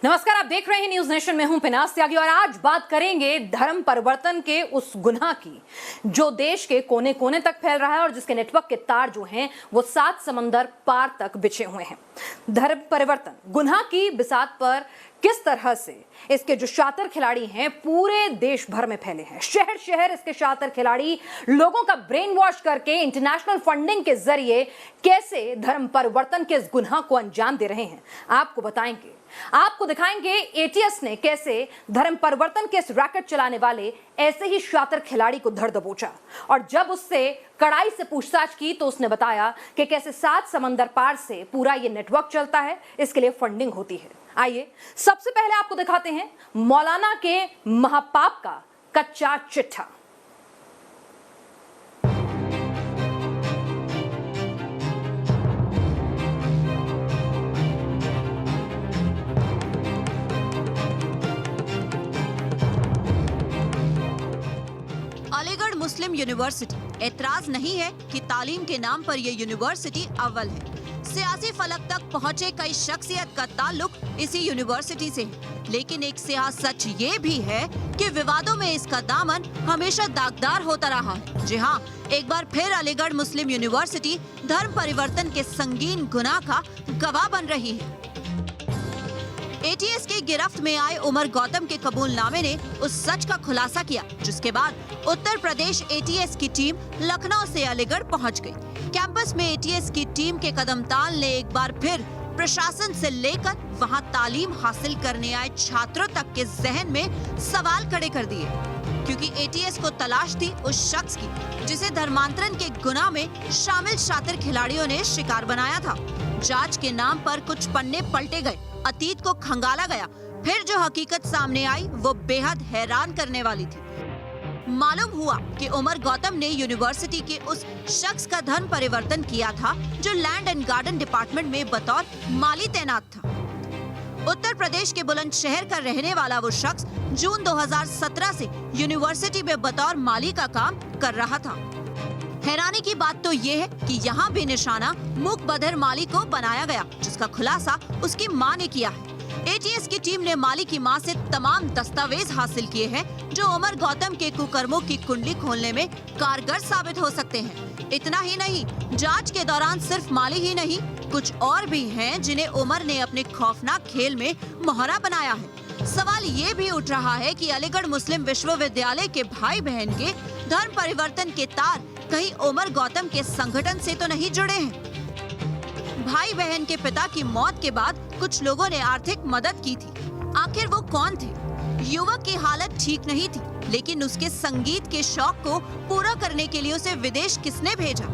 नमस्कार, आप देख रहे हैं न्यूज नेशन में हूं पिनास त्यागी और आज बात करेंगे धर्म परिवर्तन के उस गुनाह की जो देश के कोने कोने तक फैल रहा है और जिसके नेटवर्क के तार जो हैं वो 7 समंदर पार तक बिछे हुए हैं। धर्म परिवर्तन गुनाह की बिसात पर किस तरह से इसके जो शातिर खिलाड़ी हैं पूरे देश भर में फैले हैं। शहर शहर इसके शातिर खिलाड़ी लोगों का ब्रेन वॉश करके इंटरनेशनल फंडिंग के जरिए कैसे धर्म परिवर्तन के इस गुनाह को अंजाम दे रहे हैं, आपको बताएंगे। आपको दिखाएंगे एटीएस ने कैसे धर्म परिवर्तन के इस रैकेट चलाने वाले ऐसे ही शातिर खिलाड़ी को धर दबोचा और जब उससे कड़ाई से पूछताछ की तो उसने बताया कि कैसे 7 समंदर पार से पूरा ये नेटवर्क चलता है, इसके लिए फंडिंग होती है। आइए सबसे पहले आपको दिखाते हैं मौलाना के महापाप का कच्चा चिट्ठा। अलीगढ़ मुस्लिम यूनिवर्सिटी एतराज नहीं है कि तालीम के नाम पर यह यूनिवर्सिटी अव्वल है। सियासी फलक तक पहुंचे कई शख्सियत का ताल्लुक इसी यूनिवर्सिटी से है, लेकिन एक स्याह सच ये भी है कि विवादों में इसका दामन हमेशा दागदार होता रहा है। जी हाँ, एक बार फिर अलीगढ़ मुस्लिम यूनिवर्सिटी धर्म परिवर्तन के संगीन गुनाह का गवाह बन रही है। एटीएस की गिरफ्त में आए उमर गौतम के कबूलनामे ने उस सच का खुलासा किया, जिसके बाद उत्तर प्रदेश एटीएस की टीम लखनऊ से अलीगढ़ पहुंच गई। कैंपस में एटीएस की टीम के कदमताल ने एक बार फिर प्रशासन से लेकर वहां तालीम हासिल करने आए छात्रों तक के जहन में सवाल खड़े कर दिए, क्योंकि एटीएस को तलाश थी उस शख्स की जिसे धर्मांतरण के गुनाह में शामिल शातिर खिलाड़ियों ने शिकार बनाया था। जांच के नाम पर कुछ पन्ने पलटे गए, अतीत को खंगाला गया, फिर जो हकीकत सामने आई वो बेहद हैरान करने वाली थी। मालूम हुआ कि उमर गौतम ने यूनिवर्सिटी के उस शख्स का धर्म परिवर्तन किया था जो लैंड एंड गार्डन डिपार्टमेंट में बतौर माली तैनात था। उत्तर प्रदेश के बुलंदशहर का रहने वाला वो शख्स जून 2017 से यूनिवर्सिटी में बतौर माली का काम कर रहा था। हैरानी की बात तो ये है कि यहाँ भी निशाना मूक बधिर माली को बनाया गया, जिसका खुलासा उसकी मां ने किया है। एटीएस की टीम ने माली की मां से तमाम दस्तावेज हासिल किए हैं जो उमर गौतम के कुकर्मों की कुंडली खोलने में कारगर साबित हो सकते हैं। इतना ही नहीं, जांच के दौरान सिर्फ माली ही नहीं, कुछ और भी हैं जिन्हें उमर ने अपने खौफनाक खेल में मोहरा बनाया है। सवाल ये भी उठ रहा है कि अलीगढ़ मुस्लिम विश्वविद्यालय के भाई बहन के धर्म परिवर्तन के तार कहीं उमर गौतम के संगठन से तो नहीं जुड़े हैं। भाई बहन के पिता की मौत के बाद कुछ लोगों ने आर्थिक मदद की थी। आखिर वो कौन थे? युवक की हालत ठीक नहीं थी, लेकिन उसके संगीत के शौक को पूरा करने के लिए उसे विदेश किसने भेजा?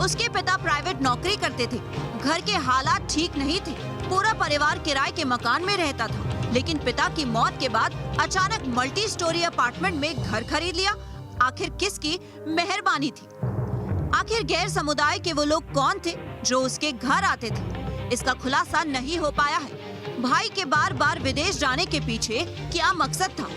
उसके पिता प्राइवेट नौकरी करते थे, घर के हालात ठीक नहीं थे, पूरा परिवार किराए के मकान में रहता था, लेकिन पिता की मौत के बाद अचानक मल्टी स्टोरी अपार्टमेंट में घर खरीद लिया। आखिर किसकी मेहरबानी थी? आखिर गैर समुदाय के वो लोग कौन थे जो उसके घर आते थे? इसका खुलासा नहीं हो पाया है। भाई के बार बार विदेश जाने के पीछे क्या मकसद था?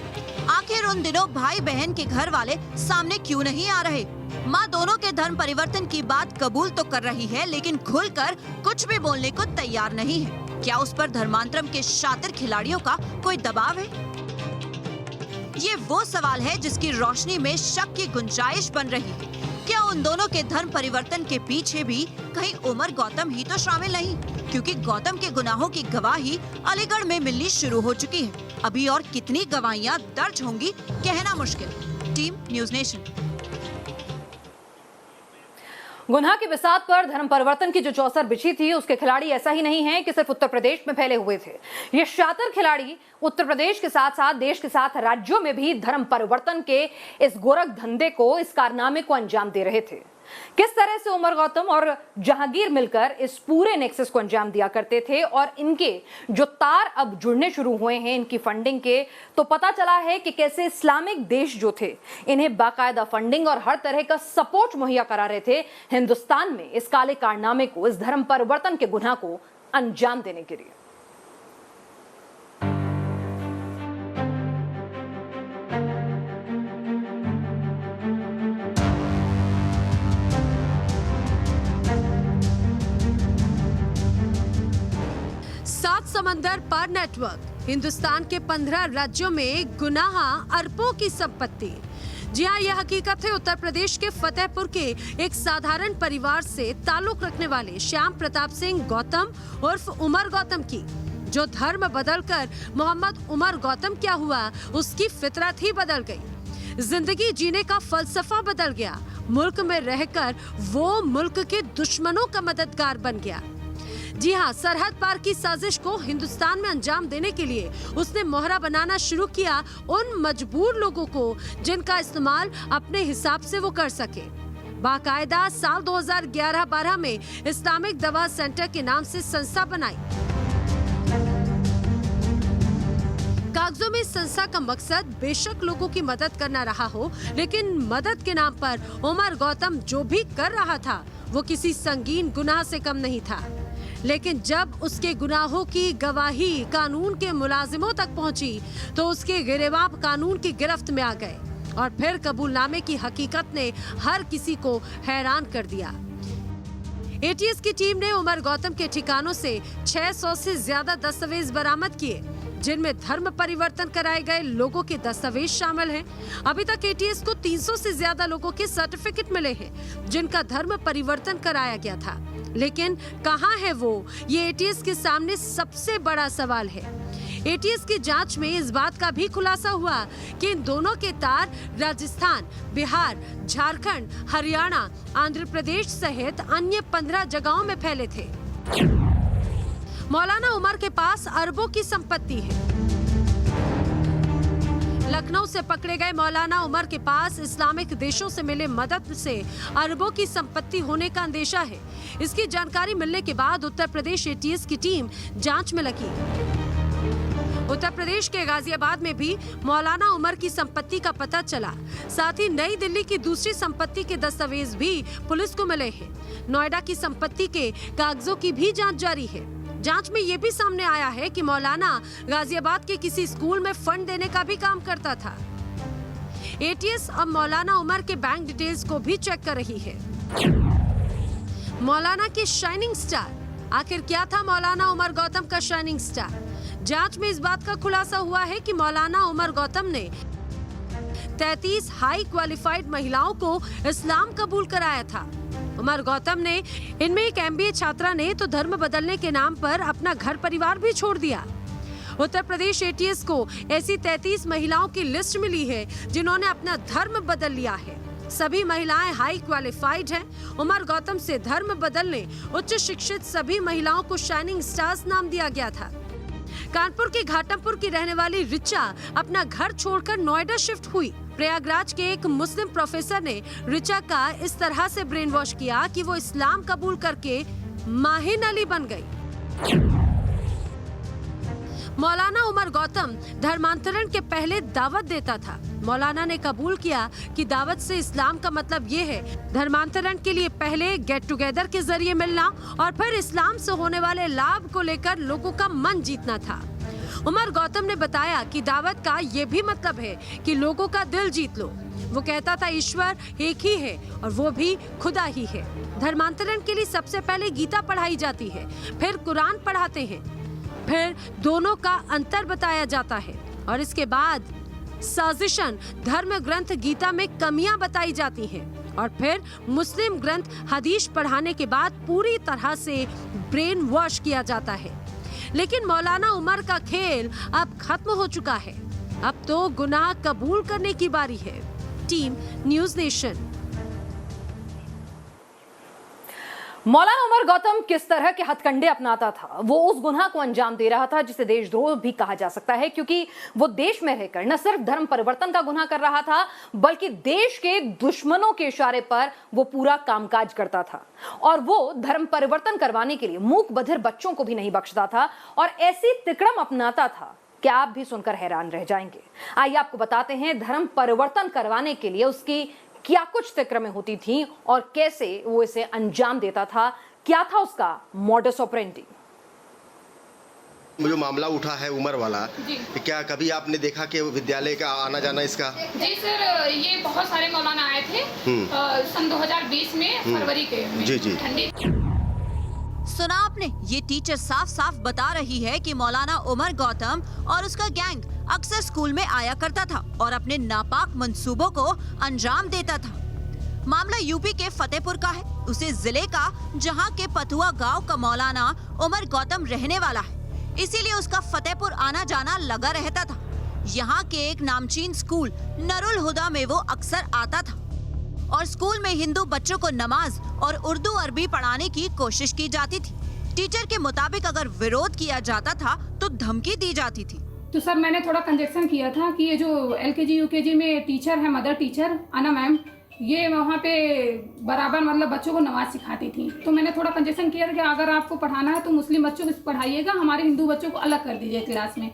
आखिर उन दिनों भाई बहन के घर वाले सामने क्यों नहीं आ रहे? माँ दोनों के धर्म परिवर्तन की बात कबूल तो कर रही है, लेकिन खुलकर कुछ भी बोलने को तैयार नहीं है। क्या उस पर धर्मांतरण के शातिर खिलाड़ियों का कोई दबाव है? ये वो सवाल है जिसकी रोशनी में शक की गुंजाइश बन रही है। क्या उन दोनों के धर्म परिवर्तन के पीछे भी कहीं उमर गौतम ही तो शामिल नहीं? क्योंकि गौतम के गुनाहों की गवाही अलीगढ़ में मिलनी शुरू हो चुकी है। अभी और कितनी गवाहियां दर्ज होंगी कहना मुश्किल। Team news nation. गुनाह की बिसात पर धर्म परिवर्तन की जो चौसर बिछी थी उसके खिलाड़ी ऐसा ही नहीं है कि सिर्फ उत्तर प्रदेश में फैले हुए थे। ये शातिर खिलाड़ी उत्तर प्रदेश के साथ साथ देश के 7 राज्यों में भी धर्म परिवर्तन के इस गोरख धंधे को, इस कारनामे को अंजाम दे रहे थे। किस तरह से उमर गौतम और जहांगीर मिलकर इस पूरे नेक्सस को अंजाम दिया करते थे और इनके जो तार अब जुड़ने शुरू हुए हैं इनकी फंडिंग के, तो पता चला है कि कैसे इस्लामिक देश जो थे इन्हें बाकायदा फंडिंग और हर तरह का सपोर्ट मुहैया करा रहे थे हिंदुस्तान में इस काले कारनामे को, इस धर्म परिवर्तन के गुनाह को अंजाम देने के लिए। समंदर पार नेटवर्क, हिंदुस्तान के 15 राज्यों में गुनाह अरबों की संपत्ति। जी हाँ, यह हकीकत है उत्तर प्रदेश के फतेहपुर के एक साधारण परिवार से ताल्लुक रखने वाले श्याम प्रताप सिंह गौतम उर्फ उमर गौतम की, जो धर्म बदलकर मोहम्मद उमर गौतम क्या हुआ, उसकी फितरत ही बदल गई। जिंदगी जीने का फलसफा बदल गया। मुल्क में रहकर वो मुल्क के दुश्मनों का मददगार बन गया। जी हाँ, सरहद पार की साजिश को हिंदुस्तान में अंजाम देने के लिए उसने मोहरा बनाना शुरू किया उन मजबूर लोगों को जिनका इस्तेमाल अपने हिसाब से वो कर सके। बाकायदा साल 2011-12 में इस्लामिक दवा सेंटर के नाम से संस्था बनाई। कागजों में संस्था का मकसद बेशक लोगों की मदद करना रहा हो, लेकिन मदद के नाम पर उमर गौतम जो भी कर रहा था वो किसी संगीन गुनाह से कम नहीं था। लेकिन जब उसके गुनाहों की गवाही कानून के मुलाजिमों तक पहुंची तो उसके गिरेबान कानून की गिरफ्त में आ गए और फिर कबूलनामे की हकीकत ने हर किसी को हैरान कर दिया। एटीएस की टीम ने उमर गौतम के ठिकानों से 600 से ज्यादा दस्तावेज बरामद किए, जिनमें धर्म परिवर्तन कराए गए लोगों के दस्तावेज शामिल हैं। अभी तक एटीएस को 300 से ज्यादा लोगों के सर्टिफिकेट मिले हैं जिनका धर्म परिवर्तन कराया गया था, लेकिन कहां है वो, ये एटीएस के सामने सबसे बड़ा सवाल है। एटीएस की जांच में इस बात का भी खुलासा हुआ कि इन दोनों के तार राजस्थान, बिहार, झारखंड, हरियाणा, आंध्र प्रदेश सहित अन्य 15 जगहों में फैले थे। मौलाना उमर के पास अरबों की संपत्ति है। लखनऊ से पकड़े गए मौलाना उमर के पास इस्लामिक देशों से मिले मदद से अरबों की संपत्ति होने का अंदेशा है। इसकी जानकारी मिलने के बाद उत्तर प्रदेश एटीएस की टीम जांच में लगी। उत्तर प्रदेश के गाजियाबाद में भी मौलाना उमर की संपत्ति का पता चला। साथ ही नई दिल्ली की दूसरी संपत्ति के दस्तावेज भी पुलिस को मिले हैं। नोएडा की संपत्ति के कागजों की भी जांच जारी है। जांच में ये भी सामने आया है कि मौलाना गाजियाबाद के किसी स्कूल में फंड देने का भी काम करता था। एटीएस अब मौलाना उमर के बैंक डिटेल्स को भी चेक कर रही है। मौलाना के शाइनिंग स्टार, आखिर क्या था मौलाना उमर गौतम का शाइनिंग स्टार? जांच में इस बात का खुलासा हुआ है कि मौलाना उमर गौतम ने 33 हाई क्वालिफाइड महिलाओं को इस्लाम कबूल कराया था। उमर गौतम ने इनमें एक MBA छात्रा ने तो धर्म बदलने के नाम पर अपना घर परिवार भी छोड़ दिया। उत्तर प्रदेश एटीएस को ऐसी 33 महिलाओं की लिस्ट मिली है जिन्होंने अपना धर्म बदल लिया है। सभी महिलाएं हाई क्वालिफाइड हैं। उमर गौतम से धर्म बदलने उच्च शिक्षित सभी महिलाओं को शाइनिंग स्टार्स नाम दिया गया था। कानपुर के घाटमपुर की रहने वाली रिचा अपना घर छोड़कर नोएडा शिफ्ट हुई। प्रयागराज के एक मुस्लिम प्रोफेसर ने रिचा का इस तरह से ब्रेन वॉश किया कि वो इस्लाम कबूल करके माहिन अली बन गई। मौलाना उमर गौतम धर्मांतरण के पहले दावत देता था। मौलाना ने कबूल किया कि दावत से इस्लाम का मतलब ये है धर्मांतरण के लिए पहले गेट टुगेदर के जरिए मिलना और फिर इस्लाम से होने वाले लाभ को लेकर लोगों का मन जीतना था। उमर गौतम ने बताया कि दावत का ये भी मतलब है कि लोगों का दिल जीत लो। वो कहता था ईश्वर एक ही है और वो भी खुदा ही है। धर्मांतरण के लिए सबसे पहले गीता पढ़ाई जाती है, फिर कुरान पढ़ाते हैं, फिर दोनों का अंतर बताया जाता है और इसके बाद साजिशन धर्म ग्रंथ गीता में कमियां बताई जाती हैं और फिर मुस्लिम ग्रंथ हदीस पढ़ाने के बाद पूरी तरह से ब्रेन वॉश किया जाता है। लेकिन मौलाना उमर का खेल अब खत्म हो चुका है। अब तो गुनाह कबूल करने की बारी है। Team news nation. मौलाना उमर गौतम किस तरह के हथकंडे अपनाता था, वो उस गुनाह को अंजाम दे रहा था जिसे देशद्रोह भी कहा जा सकता है, क्योंकि वो देश में रहकर न सिर्फ धर्म परिवर्तन का गुनाह कर रहा था बल्कि देश के दुश्मनों के इशारे पर वो पूरा कामकाज करता था और वो धर्म परिवर्तन करवाने के लिए मूक बधिर बच्चों को भी नहीं बख्शता था और ऐसी तिकड़म अपनाता था कि आप भी सुनकर हैरान रह जाएंगे। आइए आपको बताते हैं धर्म परिवर्तन करवाने के लिए उसकी क्या कुछ तिक्रमें होती थीं और कैसे वो इसे अंजाम देता था, क्या था उसका मॉडस ऑपरेंडी। जो मामला उठा है उमर वाला, क्या कभी आपने देखा कि विद्यालय का आना जाना इसका? जी सर, ये बहुत सारे मौलाना आए थे सन 2020 में फरवरी के में। जी जी। ठंडी सुना आपने, ये टीचर साफ साफ बता रही है कि मौलाना उमर गौतम और उसका गैंग अक्सर स्कूल में आया करता था और अपने नापाक मंसूबों को अंजाम देता था। मामला यूपी के फतेहपुर का है, उसी जिले का जहां के पतुआ गांव का मौलाना उमर गौतम रहने वाला है, इसीलिए उसका फतेहपुर आना जाना लगा रहता था। यहाँ के एक नामचीन स्कूल नरुल हुदा में वो अक्सर आता था और स्कूल में हिंदू बच्चों को नमाज और उर्दू अरबी पढ़ाने की कोशिश की जाती थी। टीचर के मुताबिक अगर विरोध किया जाता था तो धमकी दी जाती थी। तो सर मैंने थोड़ा कंजेक्शन किया था कि ये जो LKG UKG में टीचर है, मदर टीचर अना मैम, ये वहाँ पे बराबर मतलब बच्चों को नमाज सिखाती थी। तो मैंने थोड़ा कंजेक्शन किया था कि अगर आपको पढ़ाना है तो मुस्लिम बच्चों को पढ़ाइएगा, हमारे हिंदू बच्चों को अलग कर दीजिए क्लास में।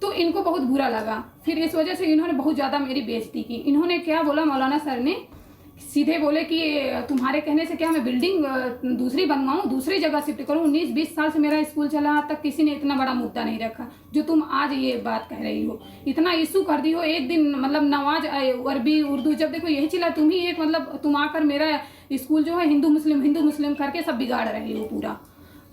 तो इनको बहुत बुरा लगा, फिर इस वजह से इन्होंने बहुत ज़्यादा मेरी बेइज्जती की। इन्होंने क्या बोला, मौलाना सर ने सीधे बोले कि तुम्हारे कहने से क्या मैं बिल्डिंग दूसरी बनवाऊँ, दूसरी जगह शिफ्ट करूँ। 19-20 साल से मेरा स्कूल चला, आज तक किसी ने इतना बड़ा मुद्दा नहीं रखा जो तुम आज ये बात कह रही हो। इतना इशू कर दी हो एक दिन, मतलब नमाज अरबी उर्दू, जब देखो यही चिल्ला तुम ही एक, मतलब तुम आकर मेरा स्कूल जो है हिंदू मुस्लिम करके सब बिगाड़ रहे हो पूरा।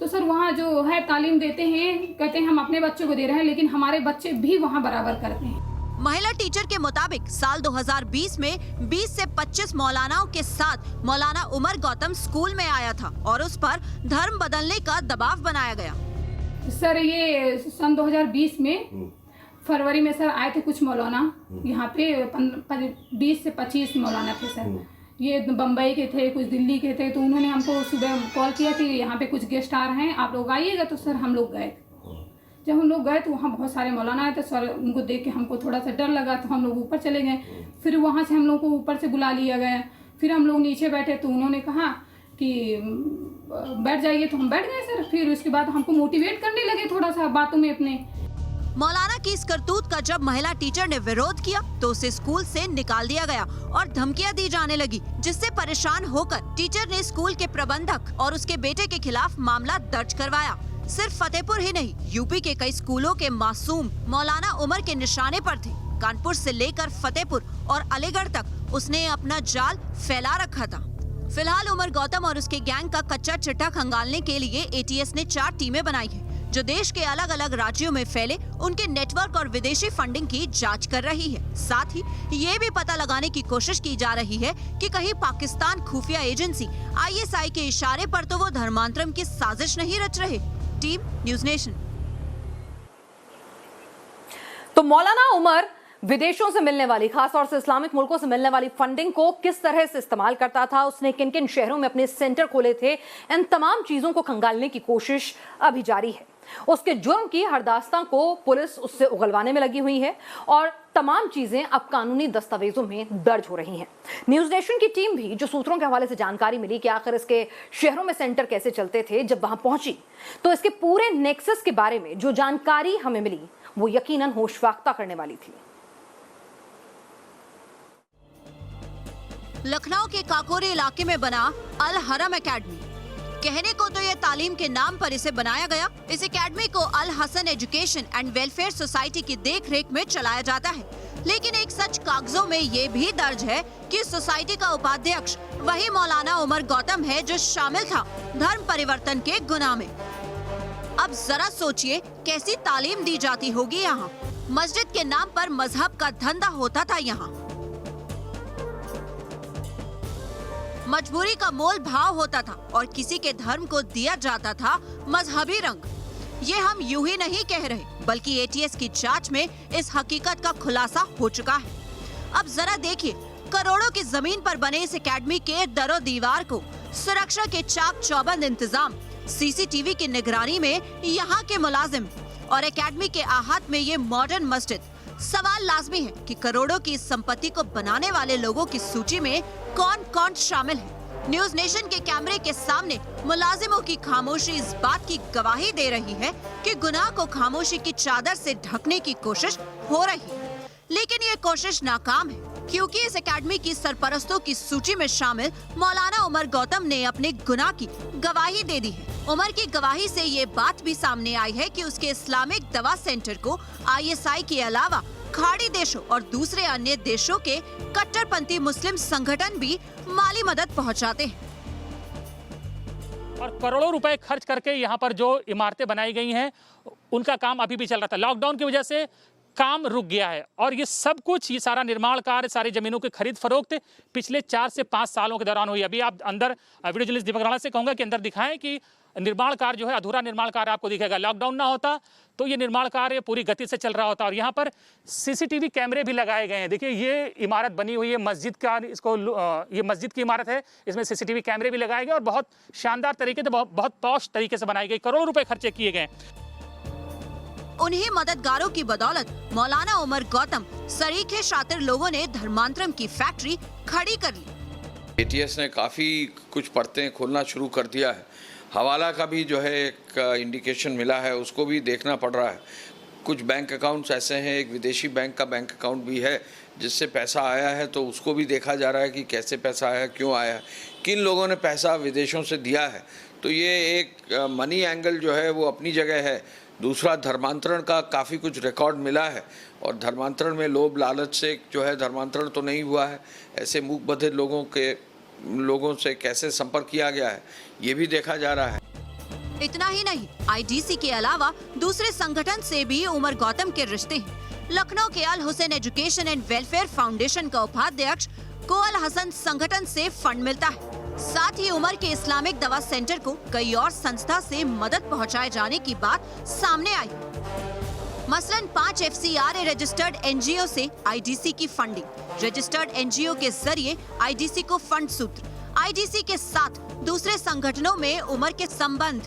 तो सर वहाँ जो है तालीम देते हैं, कहते हैं हम अपने बच्चों को दे रहे हैं, लेकिन हमारे बच्चे भी वहाँ बराबर करते हैं। महिला टीचर के मुताबिक साल 2020 में 20 से 25 मौलानाओं के साथ मौलाना उमर गौतम स्कूल में आया था और उस पर धर्म बदलने का दबाव बनाया गया। सर ये सन 2020 में फरवरी में सर आए थे कुछ मौलाना यहाँ पे, 20 से 25 मौलाना थे सर। ये बम्बई के थे, कुछ दिल्ली के थे। तो उन्होंने हमको सुबह कॉल किया कि यहाँ पे कुछ गेस्ट आ रहे हैं, आप लोग आइएगा। तो सर हम लोग गए। जब हम लोग गए तो वहाँ बहुत सारे मौलाना आए थे। सर उनको देख के हमको थोड़ा सा डर लगा, तो हम लोग ऊपर चले गए। फिर वहाँ से हम लोग को ऊपर से बुला लिया गया। फिर हम लोग नीचे बैठे तो उन्होंने कहा कि बैठ जाइए, तो हम बैठ गए सर। फिर उसके बाद हमको मोटिवेट करने लगे थोड़ा सा बातों में अपने। मौलाना की इस करतूत का जब महिला टीचर ने विरोध किया तो उसे स्कूल से निकाल दिया गया और धमकियां दी जाने लगी, जिससे परेशान होकर टीचर ने स्कूल के प्रबंधक और उसके बेटे के खिलाफ मामला दर्ज करवाया। सिर्फ फतेहपुर ही नहीं, यूपी के कई स्कूलों के मासूम मौलाना उमर के निशाने पर थे। कानपुर से लेकर फतेहपुर और अलीगढ़ तक उसने अपना जाल फैला रखा था। फिलहाल उमर गौतम और उसके गैंग का कच्चा चिट्ठा खंगालने के लिए ATS ने 4 टीमें बनाई हैं, जो देश के अलग अलग राज्यों में फैले उनके नेटवर्क और विदेशी फंडिंग की जांच कर रही है। साथ ही ये भी पता लगाने की कोशिश की जा रही है कि कहीं पाकिस्तान खुफिया एजेंसी ISI के इशारे पर तो वो धर्मांतरण की साजिश नहीं रच रहे। Team news nation. तो मौलाना उमर विदेशों से मिलने वाली, खासतौर से इस्लामिक मुल्कों से मिलने वाली फंडिंग को किस तरह से इस्तेमाल करता था, उसने किन किन शहरों में अपने सेंटर खोले थे, इन तमाम चीजों को खंगालने की कोशिश अभी जारी है। उसके जुर्म की हर दास्तां को पुलिस उससे उगलवाने में लगी हुई है और तमाम चीजें अब कानूनी दस्तावेजों में दर्ज हो रही हैं। न्यूज़ नेशन की टीम भी जो सूत्रों के हवाले से जानकारी मिली कि आखिर इसके शहरों में सेंटर कैसे चलते थे, जब वहां पहुंची तो इसके पूरे नेक्सस के बारे में जो जानकारी हमें मिली वो यकीनन होशफाख्ता करने वाली थी। लखनऊ के काकोरी इलाके में बना अल हरम एकेडमी। कहने को तो ये तालीम के नाम पर इसे बनाया गया। इस एकेडमी को Al Hasan education and welfare society की देखरेख में चलाया जाता है, लेकिन एक सच कागजों में ये भी दर्ज है कि सोसाइटी का उपाध्यक्ष वही मौलाना उमर गौतम है जो शामिल था धर्म परिवर्तन के गुनाह में। अब जरा सोचिए कैसी तालीम दी जाती होगी यहाँ। मस्जिद के नाम पर मजहब का धंधा होता था यहाँ। मजबूरी का मोल भाव होता था और किसी के धर्म को दिया जाता था मजहबी रंग। ये हम यूं ही नहीं कह रहे, बल्कि ATS की जांच में इस हकीकत का खुलासा हो चुका है। अब जरा देखिए, करोड़ों की जमीन पर बने इस एकेडमी के दरो दीवार को सुरक्षा के चाक चौबंद इंतजाम, CCTV की निगरानी में यहाँ के मुलाजिम और एकेडमी के आहत में ये मॉडर्न मस्जिद। सवाल लाजमी है कि करोड़ों की इस संपत्ति को बनाने वाले लोगों की सूची में कौन कौन शामिल है। न्यूज़ नेशन के कैमरे के सामने मुलाजिमों की खामोशी इस बात की गवाही दे रही है कि गुनाह को खामोशी की चादर से ढकने की कोशिश हो रही है, लेकिन ये कोशिश नाकाम है, क्योंकि इस एकेडमी की सरपरस्तों की सूची में शामिल मौलाना उमर गौतम ने अपने गुनाह की गवाही दे दी है। उमर की गवाही से ये बात भी सामने आई है कि उसके इस्लामिक दवा सेंटर को ISI के अलावा खाड़ी देशों और दूसरे अन्य देशों के कट्टरपंथी मुस्लिम संगठन भी माली मदद पहुंचाते हैं। और करोड़ों रुपए खर्च करके यहाँ पर जो इमारतें बनाई गई हैं उनका काम अभी भी चल रहा था। लॉकडाउन की वजह से काम रुक गया है और ये सब कुछ, ये सारा निर्माण कार्य, सारी जमीनों की खरीद फरोख्त पिछले 4 से 5 सालों के दौरान हुई। अभी आप अंदर, वीडियो जर्नलिस्ट दीपक राणा से कहूँगा कि अंदर दिखाएं कि निर्माण कार्य जो है, अधूरा निर्माण कार्य आपको दिखेगा। लॉकडाउन ना होता तो ये निर्माण कार्य पूरी गति से चल रहा होता। और यहाँ पर सीसीटीवी कैमरे भी लगाए गए हैं। देखिए ये इमारत बनी हुई है मस्जिद का, ये मस्जिद की इमारत है, इसमें सीसीटीवी कैमरे भी लगाए गए और बहुत शानदार तरीके से, बहुत पॉश तरीके से बनाई गई। करोड़ों रुपए खर्चे किए गए। उन्हीं मददगारों की बदौलत मौलाना उमर गौतम सरीखे शातिर लोगों ने धर्मांतरम की फैक्ट्री खड़ी कर ली। एटीएस ने काफ़ी कुछ परतें खोलना शुरू कर दिया है। हवाला का भी जो है एक इंडिकेशन मिला है, उसको भी देखना पड़ रहा है। कुछ बैंक अकाउंट्स ऐसे हैं, एक विदेशी बैंक का बैंक अकाउंट भी है जिससे पैसा आया है, तो उसको भी देखा जा रहा है कि कैसे पैसा आया, क्यों आया है, किन लोगों ने पैसा विदेशों से दिया है। तो ये एक मनी एंगल जो है वो अपनी जगह है। दूसरा, धर्मांतरण का काफ़ी कुछ रिकॉर्ड मिला है और धर्मांतरण में लोभ लालच से जो है धर्मांतरण तो नहीं हुआ है। ऐसे मूक बधिर लोगों से कैसे संपर्क किया गया है ये भी देखा जा रहा है। इतना ही नहीं, आईडीसी के अलावा दूसरे संगठन से भी उमर गौतम के रिश्ते हैं। लखनऊ के Al Hussain education and welfare foundation का उपाध्यक्ष कोअल हसन संगठन से फंड मिलता है। साथ ही उमर के इस्लामिक दवा सेंटर को कई और संस्था से मदद पहुंचाए जाने की बात सामने आई। मसलन 5 FCRA रजिस्टर्ड एनजीओ से आईडीसी की फंडिंग, रजिस्टर्ड एनजीओ के जरिए आईडीसी को फंड सूत्र, आईडीसी के साथ दूसरे संगठनों में उमर के संबंध।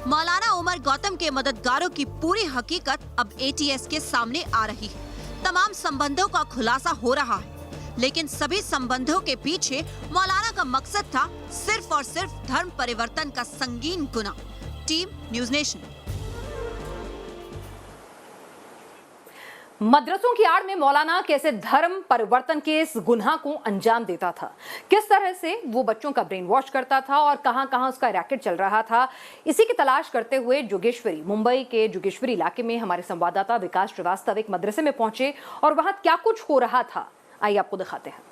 मौलाना उमर गौतम के मददगारों की पूरी हकीकत अब एटीएस के सामने आ रही है। तमाम संबंधों का खुलासा हो रहा है, लेकिन सभी संबंधों के पीछे मौलाना का मकसद था सिर्फ और सिर्फ धर्म परिवर्तन का संगीन गुनाह। Team news nation. मदरसों की आड़ में मौलाना कैसे धर्म परिवर्तन के इस गुनाह को अंजाम देता था, किस तरह से वो बच्चों का ब्रेन वॉश करता था और कहां-कहां उसका रैकेट चल रहा था, इसी की तलाश करते हुए जोगेश्वरी, मुंबई के जोगेश्वरी इलाके में हमारे संवाददाता विकास श्रीवास्तव एक मदरसे में पहुंचे और वहां क्या कुछ हो रहा था, आइए आपको दिखाते हैं।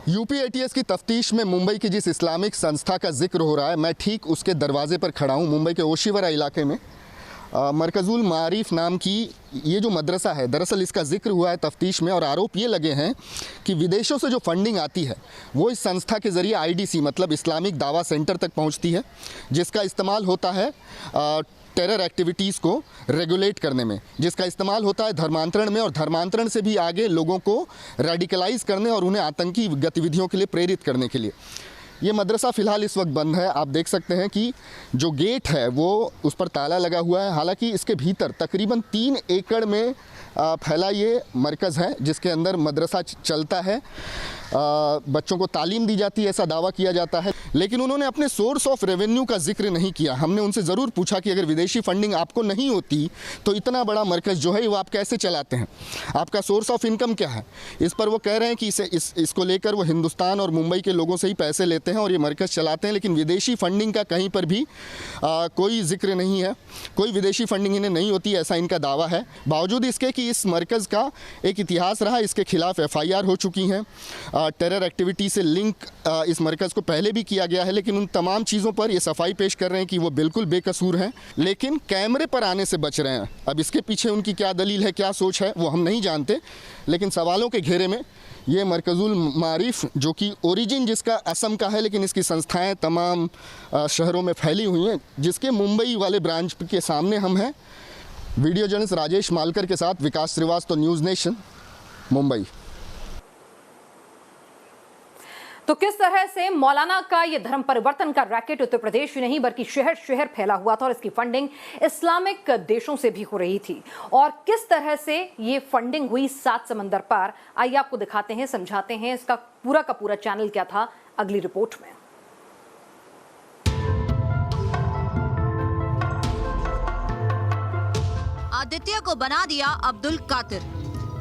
यूपी एटीएस की तफ्तीश में मुंबई की जिस इस्लामिक संस्था का जिक्र हो रहा है, मैं ठीक उसके दरवाजे पर खड़ा हूं। मुंबई के ओशिवरा इलाके में मरकजुल मारिफ नाम की ये जो मदरसा है, दरअसल इसका जिक्र हुआ है तफ्तीश में और आरोप ये लगे हैं कि विदेशों से जो फंडिंग आती है वो इस संस्था के ज़रिए आईडीसी मतलब इस्लामिक दावा सेंटर तक पहुंचती है, जिसका इस्तेमाल होता है टेरर एक्टिविटीज़ को रेगुलेट करने में, जिसका इस्तेमाल होता है धर्मांतरण में और धर्मांतरण से भी आगे लोगों को रेडिकलाइज करने और उन्हें आतंकी गतिविधियों के लिए प्रेरित करने के लिए। ये मदरसा फ़िलहाल इस वक्त बंद है। आप देख सकते हैं कि जो गेट है वो उस पर ताला लगा हुआ है। हालांकि इसके भीतर तकरीबन 3 एकड़ में फैला ये मरकज़ है जिसके अंदर मदरसा चलता है, बच्चों को तालीम दी जाती है, ऐसा दावा किया जाता है। लेकिन उन्होंने अपने सोर्स ऑफ रेवेन्यू का जिक्र नहीं किया। हमने उनसे ज़रूर पूछा कि अगर विदेशी फंडिंग आपको नहीं होती तो इतना बड़ा मरकज़ जो है वो आप कैसे चलाते हैं, आपका सोर्स ऑफ इनकम क्या है। इस पर वो कह रहे हैं कि इसको लेकर वो हिंदुस्तान और मुंबई के लोगों से ही पैसे लेते हैं और ये मरकज़ चलाते हैं, लेकिन विदेशी फंडिंग का कहीं पर भी कोई जिक्र नहीं है, कोई विदेशी फंडिंग इन्हें नहीं होती, ऐसा इनका दावा है। बावजूद इसके कि इस मरकज़ का एक इतिहास रहा, इसके खिलाफ FIR हो चुकी हैं, टेरर एक्टिविटी से लिंक इस मरकज़ को पहले भी किया गया है, लेकिन उन तमाम चीज़ों पर ये सफाई पेश कर रहे हैं कि वो बिल्कुल बेकसूर हैं, लेकिन कैमरे पर आने से बच रहे हैं। अब इसके पीछे उनकी क्या दलील है, क्या सोच है, वो हम नहीं जानते, लेकिन सवालों के घेरे में ये मरकजुल मारिफ, जो कि ओरिजिन जिसका असम का है लेकिन इसकी संस्थाएं तमाम शहरों में फैली हुई हैं, जिसके मुंबई वाले ब्रांच के सामने हम हैं। वीडियो जर्नलिस्ट राजेश मालकर के साथ विकास श्रीवास्तव, न्यूज़ नेशन, मुंबई। तो किस तरह से मौलाना का ये धर्म परिवर्तन का रैकेट उत्तर प्रदेश ही नहीं बल्कि शहर शहर फैला हुआ था और इसकी फंडिंग इस्लामिक देशों से भी हो रही थी, और किस तरह से ये फंडिंग हुई 7 समंदर पार, आइए आपको दिखाते हैं, समझाते हैं इसका पूरा का पूरा चैनल क्या था अगली रिपोर्ट में। आदित्य को बना दिया अब्दुल कादिर।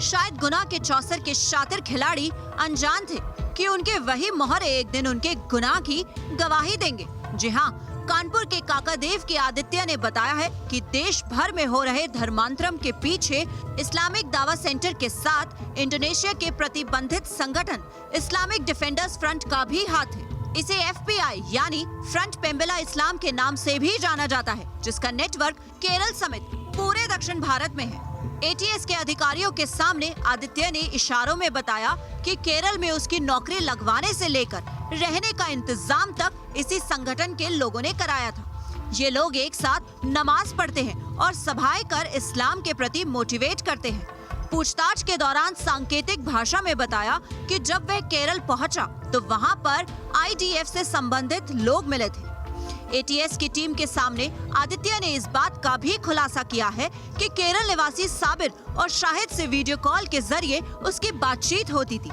शायद गुनाह के चौसर के शातिर खिलाड़ी अनजान थे कि उनके वही मोहरे एक दिन उनके गुनाह की गवाही देंगे। जी हाँ, कानपुर के काकादेव के आदित्य ने बताया है कि देश भर में हो रहे धर्मांतरम के पीछे इस्लामिक दावा सेंटर के साथ इंडोनेशिया के प्रतिबंधित संगठन इस्लामिक डिफेंडर्स फ्रंट का भी हाथ है। इसे FBI यानी फ्रंट पेम्बेला इस्लाम के नाम से भी जाना जाता है, जिसका नेटवर्क केरल समेत पूरे दक्षिण भारत में है। ATS के अधिकारियों के सामने आदित्य ने इशारों में बताया कि केरल में उसकी नौकरी लगवाने से लेकर रहने का इंतजाम तक इसी संगठन के लोगों ने कराया था। ये लोग एक साथ नमाज पढ़ते हैं और सभाएं कर इस्लाम के प्रति मोटिवेट करते हैं। पूछताछ के दौरान सांकेतिक भाषा में बताया कि जब वह केरल पहुंचा तो वहां पर IDF से संबंधित लोग मिले थे। ATS की टीम के सामने आदित्य ने इस बात का भी खुलासा किया है कि केरल निवासी साबिर और शाहिद से वीडियो कॉल के जरिए उसकी बातचीत होती थी।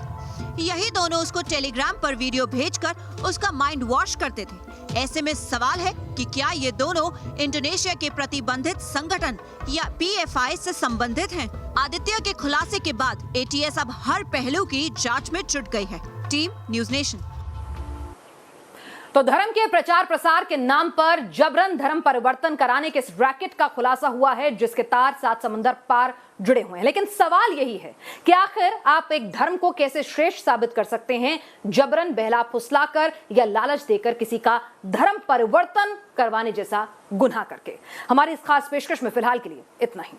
यही दोनों उसको टेलीग्राम पर वीडियो भेजकर उसका माइंड वॉश करते थे। ऐसे में सवाल है कि क्या ये दोनों इंडोनेशिया के प्रतिबंधित संगठन या PFI से संबंधित हैं? आदित्य के खुलासे के बाद ATS अब हर पहलू की जांच में जुट गई है। Team news nation. तो धर्म के प्रचार प्रसार के नाम पर जबरन धर्म परिवर्तन कराने के इस रैकेट का खुलासा हुआ है, जिसके तार 7 समंदर पार जुड़े हुए हैं। लेकिन सवाल यही है कि आखिर आप एक धर्म को कैसे श्रेष्ठ साबित कर सकते हैं, जबरन बहला फुसलाकर या लालच देकर किसी का धर्म परिवर्तन करवाने जैसा गुनाह करके। हमारी इस खास पेशकश में फिलहाल के लिए इतना ही।